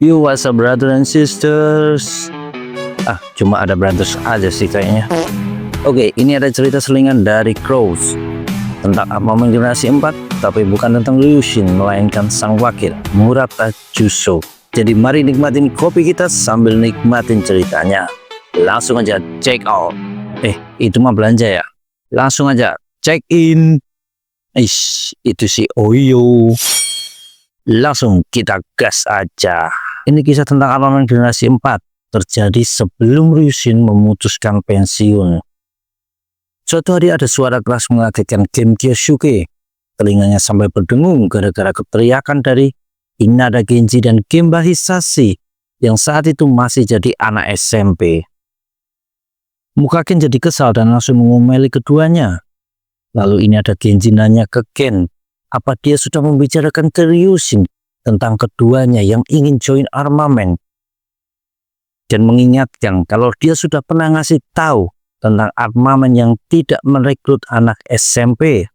You what's up brother and sisters? Cuma ada brothers aja sih kayaknya. Oke, ini ada cerita selingan dari Crows tentang Armament generasi 4, tapi bukan tentang Liu Xin, melainkan sang wakil Murata Juso. Jadi mari nikmatin kopi kita sambil nikmatin ceritanya. Langsung aja check out. Itu mah belanja ya. Langsung aja check in. Itu si Oyo. Langsung kita gas aja. Ini kisah tentang Armament generasi 4 terjadi sebelum Liu Xin memutuskan pensiun. Suatu hari ada suara keras mengagetkan Game Kyosuke. Telinganya sampai berdengung gara-gara keteriakan dari Inada Genji dan Gemba Hisashi yang saat itu masih jadi anak SMP. Muka Ken jadi kesal dan langsung mengomeli keduanya. Lalu ini ada Genji nanya ke Ken, apa dia sudah membicarakan ke Liu Xin tentang keduanya yang ingin join Armament, dan mengingatkan kalau dia sudah pernah ngasih tahu tentang Armament yang tidak merekrut anak SMP.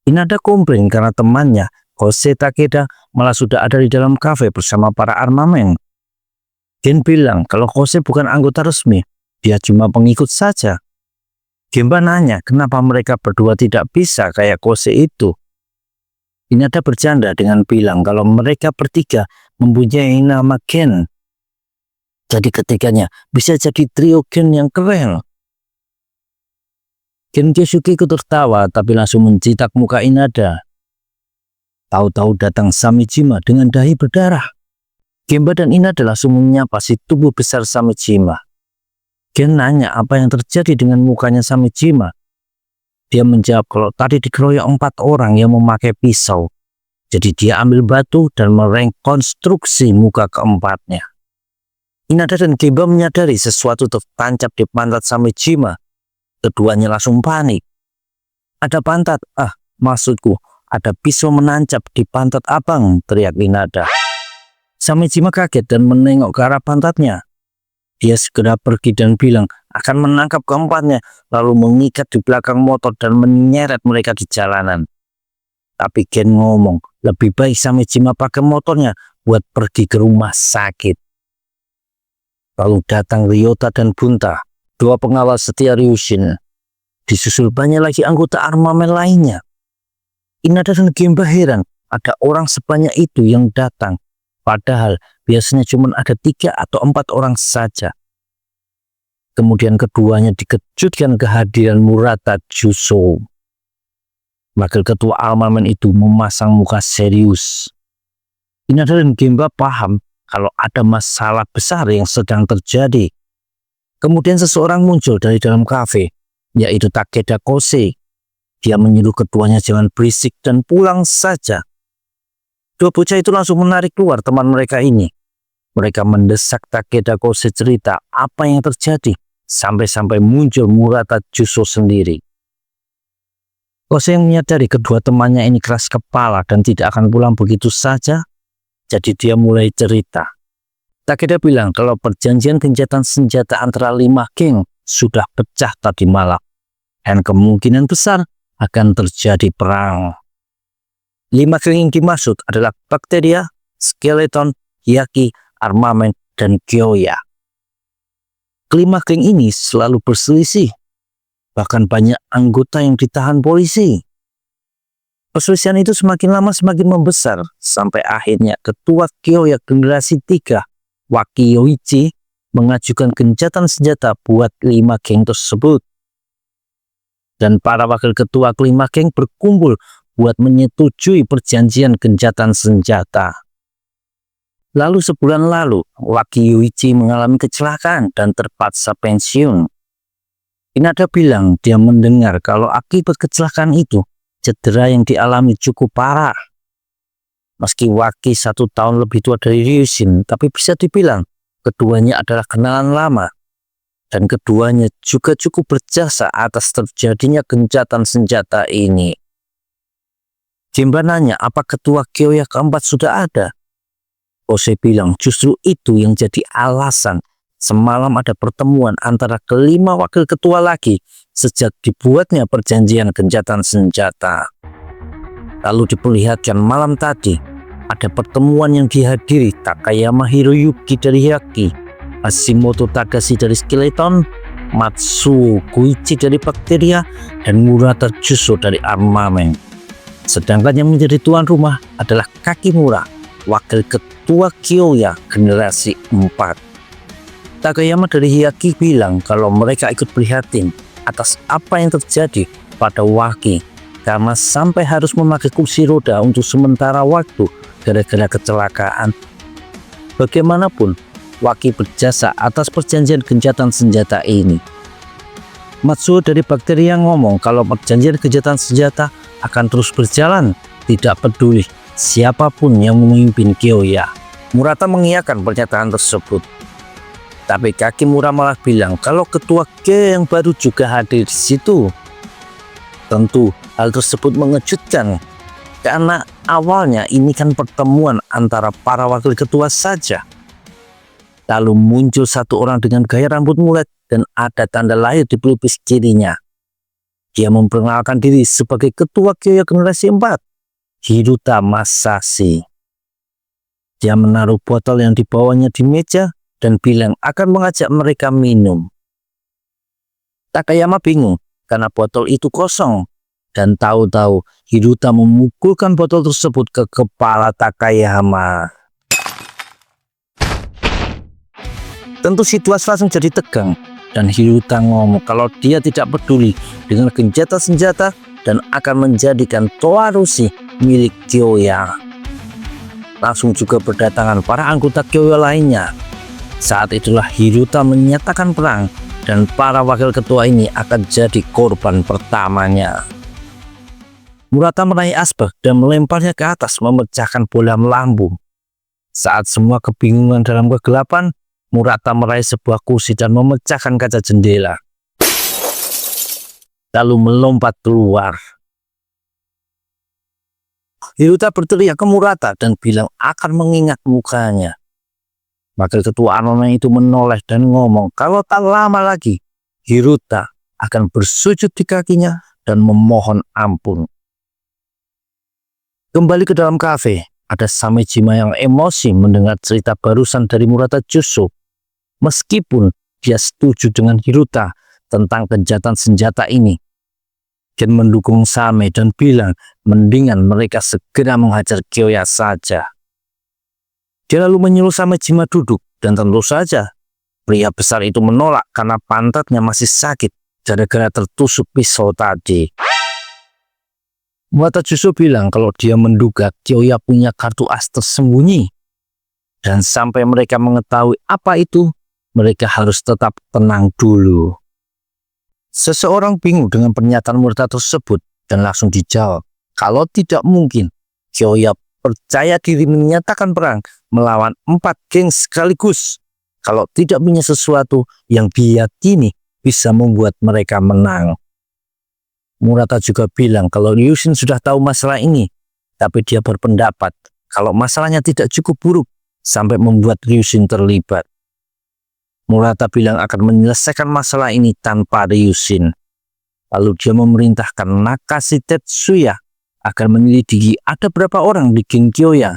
Inada komplain karena temannya Kose Takeda malah sudah ada di dalam kafe bersama para Armament. Gen bilang kalau Kose bukan anggota resmi, dia cuma pengikut saja. Gemba nanya kenapa mereka berdua tidak bisa kayak Kose itu. Inada bercanda dengan bilang kalau mereka bertiga mempunyai nama Ken. Jadi ketiganya bisa jadi trio Ken yang keren. Gen Kyosuke ikut tertawa tapi langsung mencitak muka Inada. Tahu-tahu datang Samijima dengan dahi berdarah. Gemba dan Inada langsung menyapa si tubuh besar Samijima. Gen nanya apa yang terjadi dengan mukanya Samijima. Dia menjawab kalau tadi dikeroyok 4 orang yang memakai pisau. Jadi dia ambil batu dan merekonstruksi muka keempatnya. Inada dan Gemba menyadari sesuatu tertancap di pantat Samijima. Keduanya langsung panik. Ada pantat? Maksudku ada pisau menancap di pantat abang, teriak Inada. Samijima kaget dan menengok ke arah pantatnya. Dia segera pergi dan bilang akan menangkap keempatnya, lalu mengikat di belakang motor dan menyeret mereka di jalanan. Tapi Gen ngomong, lebih baik Samijima pakai motornya buat pergi ke rumah sakit. Lalu datang Ryota dan Bunta, 2 pengawal setia Liu Xin. Disusul banyak lagi anggota Armament lainnya. Inada dan Gemba heran, ada orang sebanyak itu yang datang. Padahal biasanya cuma ada 3 atau 4 orang saja. Kemudian keduanya dikejutkan kehadiran Murata Juso. Wakil ketua Armament itu memasang muka serius. Inada dan Gemba paham kalau ada masalah besar yang sedang terjadi. Kemudian seseorang muncul dari dalam kafe, yaitu Takeda Kose. Dia menyuruh keduanya jangan berisik dan pulang saja. 2 bocah itu langsung menarik keluar teman mereka ini. Mereka mendesak Takeda Kose cerita apa yang terjadi, sampai-sampai muncul Murata Juso sendiri. Kose yang menyadari kedua temannya ini keras kepala dan tidak akan pulang begitu saja, jadi dia mulai cerita. Takeda bilang kalau perjanjian gencatan senjata antara 5 geng sudah pecah tadi malam, dan kemungkinan besar akan terjadi perang. 5 geng yang dimaksud adalah Bacteria, Skeleton, Yaki, Armament, dan Kyoya. Kelima geng ini selalu berselisih. Bahkan banyak anggota yang ditahan polisi. Perselisihan itu semakin lama semakin membesar, sampai akhirnya ketua Kyoya generasi 3, Waki Yoichi, mengajukan gencatan senjata buat 5 geng tersebut. Dan para wakil ketua kelima geng berkumpul buat menyetujui perjanjian gencatan senjata. Lalu sebulan lalu, Waki Yoichi mengalami kecelakaan dan terpaksa pensiun. Inada bilang dia mendengar kalau akibat kecelakaan itu, cedera yang dialami cukup parah. Meski Waki 1 tahun lebih tua dari Liu Xin, tapi bisa dibilang keduanya adalah kenalan lama. Dan keduanya juga cukup berjasa atas terjadinya gencatan senjata ini. Gemba nanya apa ketua Kyoya keempat sudah ada. Kose bilang justru itu yang jadi alasan semalam ada pertemuan antara kelima wakil ketua lagi sejak dibuatnya perjanjian gencatan senjata. Lalu diperlihatkan malam tadi ada pertemuan yang dihadiri Takayama Hiroyuki dari Hyakki, Hashimoto Takashi dari Skeleton, Matsuo Koichi dari Bakteria, dan Murata Juso dari Armamen. Sedangkan yang menjadi tuan rumah adalah Kakimura, wakil ketua Kyoya generasi 4. Takayama dari Hyakki bilang kalau mereka ikut prihatin atas apa yang terjadi pada Waki karena sampai harus memakai kursi roda untuk sementara waktu gara-gara kecelakaan. Bagaimanapun, Waki berjasa atas perjanjian gencatan senjata ini. Matsuo dari Bakteria ngomong kalau perjanjian gencatan senjata akan terus berjalan, tidak peduli siapapun yang memimpin Kyoya. Murata mengiyakan pernyataan tersebut. Tapi Kakimura malah bilang kalau ketua Kyoya yang baru juga hadir di situ. Tentu hal tersebut mengejutkan karena awalnya ini kan pertemuan antara para wakil ketua saja. Lalu muncul satu orang dengan gaya rambut mulet dan ada tanda lahir di pelipis kirinya. Dia memperkenalkan diri sebagai ketua Kyoya generasi 4, Hiruta Masashi. Dia menaruh botol yang dibawanya di meja dan bilang akan mengajak mereka minum. Takayama bingung karena botol itu kosong, dan tahu-tahu Hiruta memukulkan botol tersebut ke kepala Takayama. Tentu situasi langsung jadi tegang, dan Hiruta ngomong kalau dia tidak peduli dengan gencatan senjata dan akan menjadikan Toarushi milik Kyoya. Langsung juga berdatangan para anggota Kyoya lainnya. Saat itulah Hiruta menyatakan perang dan para wakil ketua ini akan jadi korban pertamanya. Murata meraih asbak dan melemparnya ke atas memecahkan bola melambung. Saat semua kebingungan dalam kegelapan, Murata meraih sebuah kursi dan memecahkan kaca jendela. Lalu melompat keluar. Hiruta berteriak ke Murata dan bilang akan mengingat mukanya. Wakil ketua Armamen itu menoleh dan ngomong kalau tak lama lagi Hiruta akan bersujud di kakinya dan memohon ampun. Kembali ke dalam kafe, ada Samejima yang emosi mendengar cerita barusan dari Murata Juso. Meskipun dia setuju dengan Hiruta tentang gencatan senjata ini, Gen mendukung Same dan bilang mendingan mereka segera menghajar Kyoya saja. Dia lalu menyuruh Samejima duduk dan tentu saja pria besar itu menolak karena pantatnya masih sakit gara-gara tertusuk pisau tadi. Murata Juso bilang kalau dia menduga Kyoya punya kartu as tersembunyi. Dan sampai mereka mengetahui apa itu, mereka harus tetap tenang dulu. Seseorang bingung dengan pernyataan Murata tersebut dan langsung dijawab kalau tidak mungkin Kyoya percaya diri menyatakan perang melawan 4 geng sekaligus kalau tidak punya sesuatu yang diyakini bisa membuat mereka menang. Murata juga bilang kalau Ryushin sudah tahu masalah ini, tapi dia berpendapat kalau masalahnya tidak cukup buruk sampai membuat Ryushin terlibat. Murata bilang akan menyelesaikan masalah ini tanpa Ryushin. Lalu dia memerintahkan Nakashi Tetsuya agar menyelidiki ada berapa orang di geng Kyoya,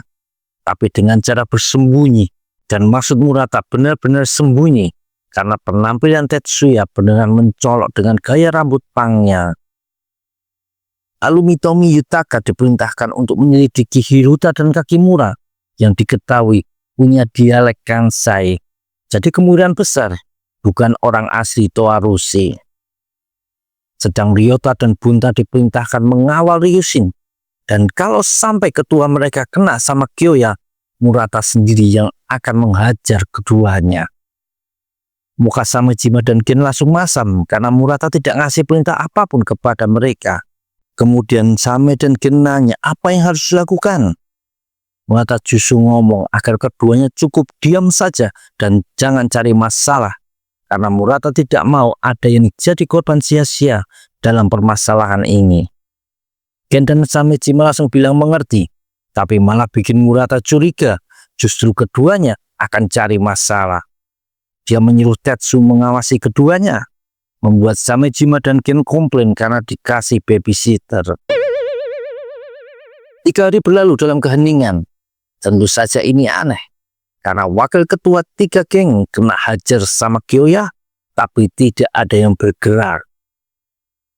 tapi dengan cara bersembunyi. Dan maksud Murata benar-benar sembunyi karena penampilan Tetsuya beneran mencolok dengan gaya rambut pangnya. Lalu Mitomi Yutaka diperintahkan untuk menyelidiki Hiruta dan Kakimura yang diketahui punya dialek Kansai. Jadi kemungkinan besar bukan orang asli Toarushi. Sedang Ryota dan Bunta diperintahkan mengawal Ryushin. Dan kalau sampai ketua mereka kena sama Kyoya, Murata sendiri yang akan menghajar keduanya. Muka Samejima dan Gen langsung masam karena Murata tidak ngasih perintah apapun kepada mereka. Kemudian Same dan Gen nanya apa yang harus dilakukan. Murata justru ngomong agar keduanya cukup diam saja dan jangan cari masalah. Karena Murata tidak mau ada yang jadi korban sia-sia dalam permasalahan ini. Gen dan Samejima langsung bilang mengerti. Tapi malah bikin Murata curiga, justru keduanya akan cari masalah. Dia menyuruh Tetsu mengawasi keduanya, membuat Samejima dan Gen komplain karena dikasih babysitter. 3 hari berlalu dalam keheningan. Tentu saja ini aneh, karena wakil ketua 3 geng kena hajar sama Kyoya, tapi tidak ada yang bergerak.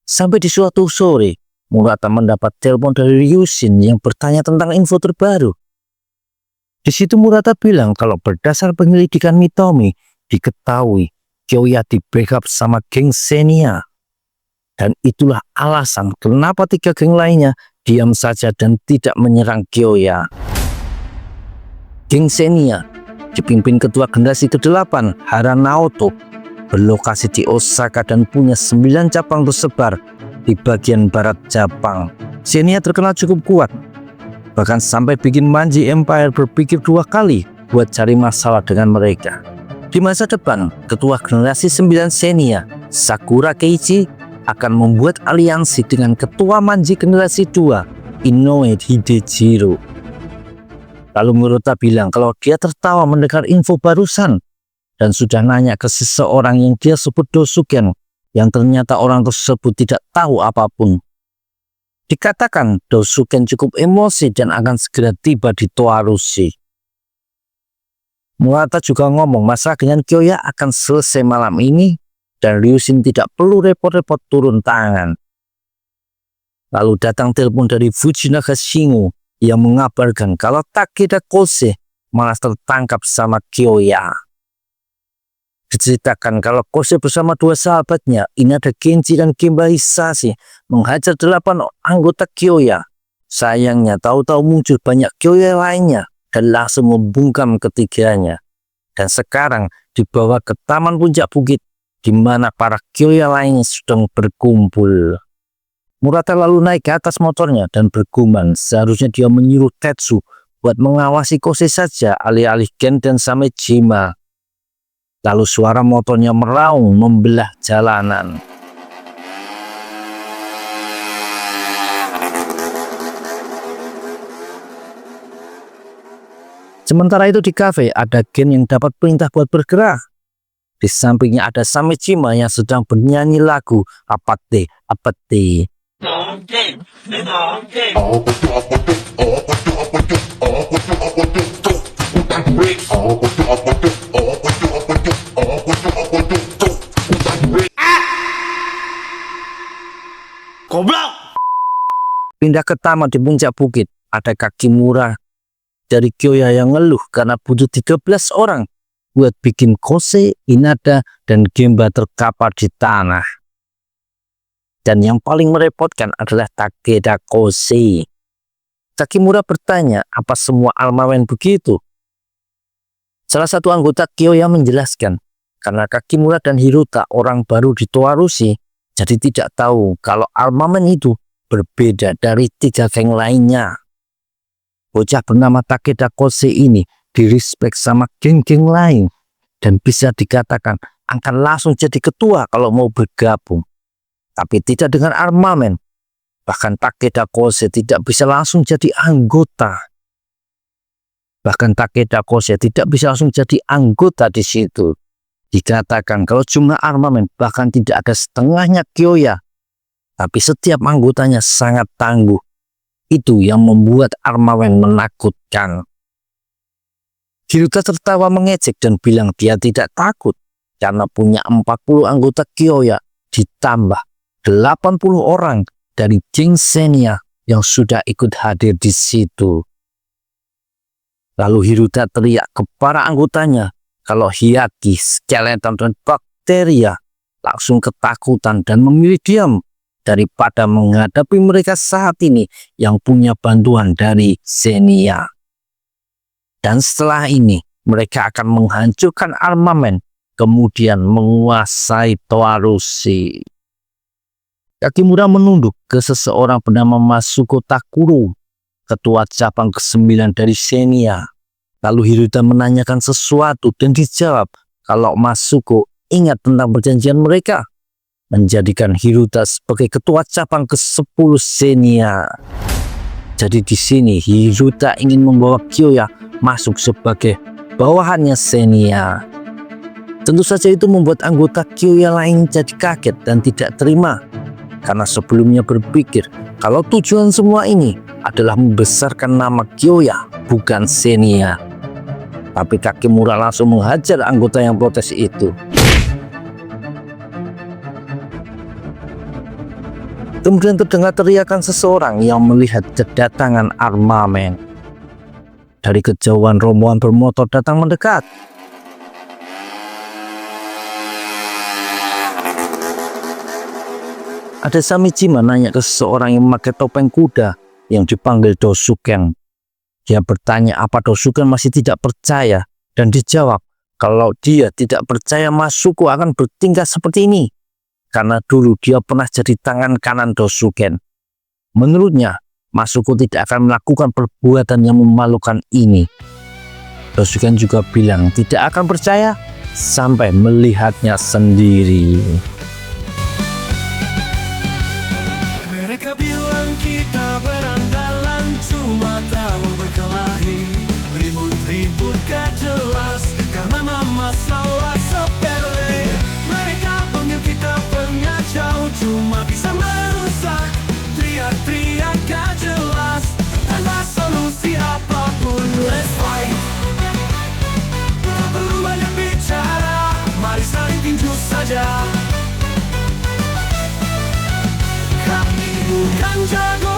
Sampai di suatu sore, Murata mendapat telepon dari Ryushin yang bertanya tentang info terbaru. Di situ Murata bilang kalau berdasar penyelidikan Mitomi, diketahui Kyoya di backup sama geng Senia. Dan itulah alasan kenapa 3 geng lainnya diam saja dan tidak menyerang Kyoya. Geng Senia dipimpin ketua generasi ke-8 Hara Naoto, berlokasi di Osaka dan punya 9 cabang tersebar di bagian barat Jepang. Senia terkenal cukup kuat, bahkan sampai bikin Manji Empire berpikir 2 kali buat cari masalah dengan mereka. Di masa depan, ketua generasi 9 Senia, Sakura Keiichi, akan membuat aliansi dengan ketua Manji generasi 2, Inoue Hidejiro. Lalu Murata bilang kalau dia tertawa mendengar info barusan dan sudah nanya ke seseorang yang dia sebut Dosuken, yang ternyata orang tersebut tidak tahu apapun. Dikatakan Dosuken cukup emosi dan akan segera tiba di Toarushi. Murata juga ngomong masalah dengan Kyoya akan selesai malam ini dan Ryushin tidak perlu repot-repot turun tangan. Lalu datang telepon dari Fujinaga Shingo yang mengabarkan kalau Takeda Kose malah tertangkap sama Kyoya. Diceritakan kalau Kose bersama 2 sahabatnya, Inada Genji dan Gemba Hisashi, menghajar 8 anggota Kyoya. Sayangnya tahu-tahu muncul banyak Kyoya lainnya dan langsung membungkam ketiganya. Dan sekarang dibawa ke Taman Puncak Bukit di mana para Kyoya lainnya sedang berkumpul. Murata lalu naik ke atas motornya dan bergumam seharusnya dia menyuruh Tetsu buat mengawasi Kose saja alih-alih Gen dan Samejima. Lalu suara motornya meraung membelah jalanan. Sementara itu di kafe ada Gen yang dapat perintah buat bergerak. Di sampingnya ada Samejima yang sedang bernyanyi lagu Apate Apate. Goblok! Pindah ke taman di puncak bukit, ada Kakimura dari Kyoya yang ngeluh karena butuh 13 orang buat bikin Kose, Inada, dan Gemba terkapar di tanah. Dan yang paling merepotkan adalah Takeda Kose. Kakimura bertanya apa semua armamen begitu. Salah satu anggota Kyoya menjelaskan karena Kakimura dan Hirota orang baru di Toarushi, jadi tidak tahu kalau armamen itu berbeda dari 3 geng lainnya. Bocah bernama Takeda Kose ini direspek sama geng-geng lain dan bisa dikatakan akan langsung jadi ketua kalau mau bergabung. Tapi tidak dengan armamen. Bahkan Takeda Kose tidak bisa langsung jadi anggota. Di situ. Dikatakan kalau jumlah armamen bahkan tidak ada setengahnya Kyoya. Tapi setiap anggotanya sangat tangguh. Itu yang membuat armamen menakutkan. Hirota tertawa mengejek dan bilang dia tidak takut karena punya 40 anggota Kyoya ditambah 80 orang dari geng Senia yang sudah ikut hadir di situ. Lalu Hirota teriak ke para anggotanya kalau Hyaki, Skeleton, dan Bakteria langsung ketakutan dan memilih diam daripada menghadapi mereka saat ini yang punya bantuan dari Senia. Dan setelah ini mereka akan menghancurkan armamen, kemudian menguasai Toarushi. Kakimura menunduk ke seseorang bernama Masuko Takuro, ketua cabang ke-9 dari Senia. Lalu Hirota menanyakan sesuatu dan dijawab kalau Masuko ingat tentang perjanjian mereka, menjadikan Hirota sebagai ketua cabang ke-10 Senia. Jadi di sini Hirota ingin membawa Kyoya masuk sebagai bawahannya Senia. Tentu saja itu membuat anggota Kyoya lain jadi kaget dan tidak terima. Karena sebelumnya berpikir kalau tujuan semua ini adalah membesarkan nama Kyoya bukan Xenia. Tapi Kakemura langsung menghajar anggota yang protes itu. Kemudian terdengar teriakan seseorang yang melihat kedatangan armamen. Dari kejauhan rombongan bermotor datang mendekat. Ada Samijima nanya ke seseorang yang memakai topeng kuda yang dipanggil Dosuken. Dia bertanya apa Dosuken masih tidak percaya dan dijawab kalau dia tidak percaya Masuko akan bertingkah seperti ini karena dulu dia pernah jadi tangan kanan Dosuken. Menurutnya Masuko tidak akan melakukan perbuatan yang memalukan ini. Dosuken juga bilang tidak akan percaya sampai melihatnya sendiri. Mereka bilang kita berandalan, cuma tahu berkelahi. Ribut-ribut gak jelas, karena masalah sepele. Mereka panggil kita pengacau, cuma bisa merusak. Teriak-teriak gak jelas, tanpa solusi apapun. Let's fight. Tak perlu banyak bicara, mari saling tinju saja. Kami bukan jago